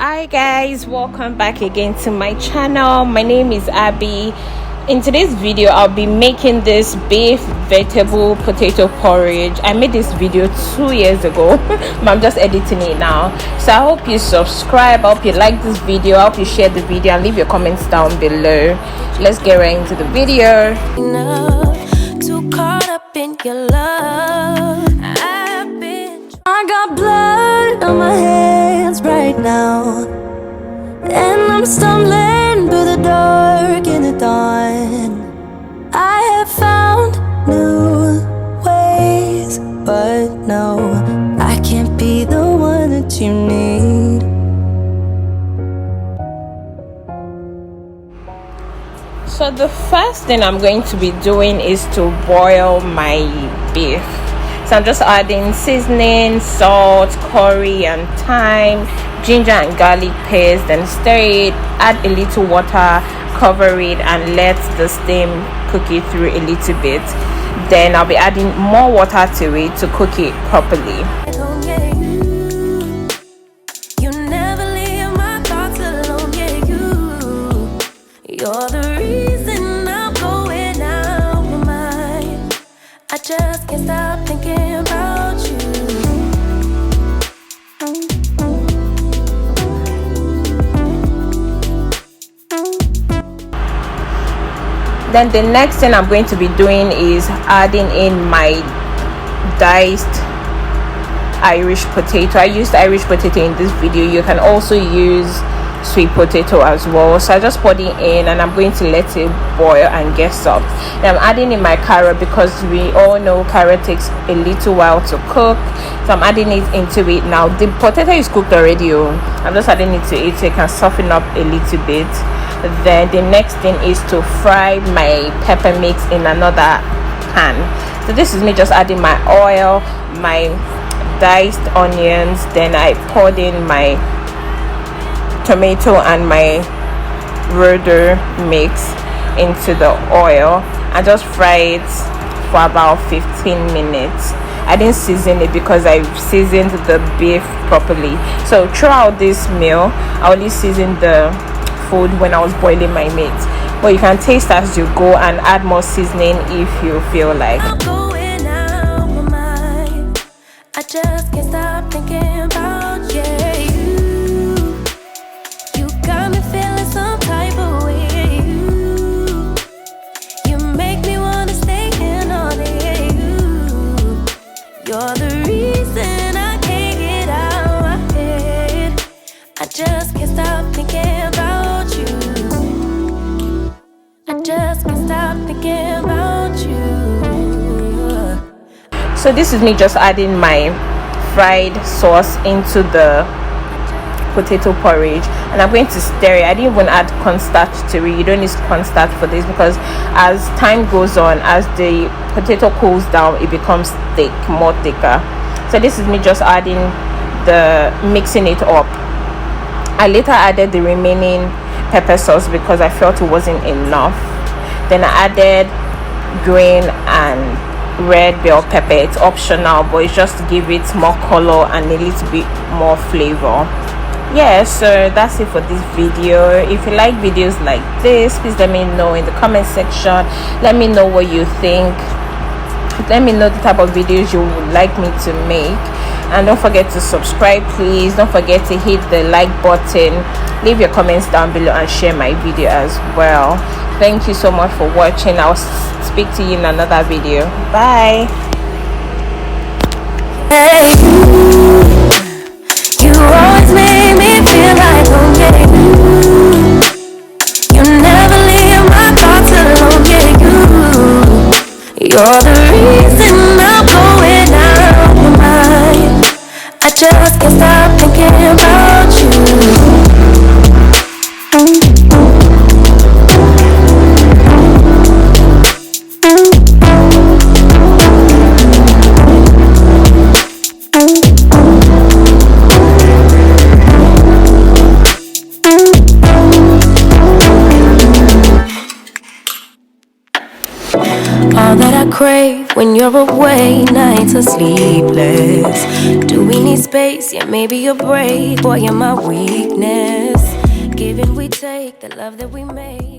Hi guys, welcome back again to my channel. My name is Abby. In today's video I'll be making this beef vegetable potato porridge. I made this video 2 years ago but I'm just editing it now, so I hope you subscribe, I hope you like this video, I hope you share the video and leave your comments down below. Let's get right into the video. Too caught up in your love, I got blood on my hands right now, and I'm stumbling through the dark in the dawn. I have found new ways, but no, I can't be the one that you need. So the first thing I'm going to be doing is to boil my beef. So I'm just adding seasoning, salt, curry and thyme, ginger and garlic paste, then stir it, add a little water, cover it and let the steam cook it through a little bit. Then I'll be adding more water to it to cook it properly. You're the reason I'm going out my mind. I just can't stop thinking about you. Then the next thing I'm going to be doing is adding in my diced Irish potato. I used Irish potato in this video. You can also use sweet potato as well. So I just put it in and I'm going to let it boil and get soft. Then I'm adding in my carrot because we all know carrot takes a little while to cook, so I'm adding it into it now. The potato is cooked already. I'm just adding it to it so it can soften up a little bit. Then the next thing is to fry my pepper mix in another pan. So this is me just adding my oil, my diced onions, then I poured in my tomato and my rodo mix into the oil and just fry it for about 15 minutes. I didn't season it because I seasoned the beef properly. So throughout this meal I only seasoned the food when I was boiling my meat, but you can taste as you go and add more seasoning if you feel like. I'm going out my mind. I just can't stop thinking about you. You're the reason I can't get out my head. I just can't stop thinking about you. I just can't stop thinking about you. So this is me just adding my fried sauce into the potato porridge and I'm going to stir it. I didn't even add cornstarch to it. You don't need cornstarch for this because as time goes on, as the potato cools down, it becomes thick, more thicker. So this is me just adding mixing it up. I later added the remaining pepper sauce because I felt it wasn't enough. Then I added green and red bell pepper. It's optional, but it's just to give it more color and a little bit more flavor. Yeah, so that's it for this video. If you like videos like this, please let me know in the comment section. Let me know what you think. Let me know the type of videos you would like me to make, and don't forget to subscribe, please. Don't forget to hit the like button, leave your comments down below and share my video as well. Thank you so much for watching. I'll speak to you in another video. Bye. Hey, you always make me feel like home, yeah. You never leave my thoughts alone, yeah. You're the reason I'm going out my mind. I just can't stop thinking about you. All that I crave when you're away. Nights are sleepless. Do we need space? Yeah, maybe a break. Boy, you're my weakness. Give and we take, the love that we make.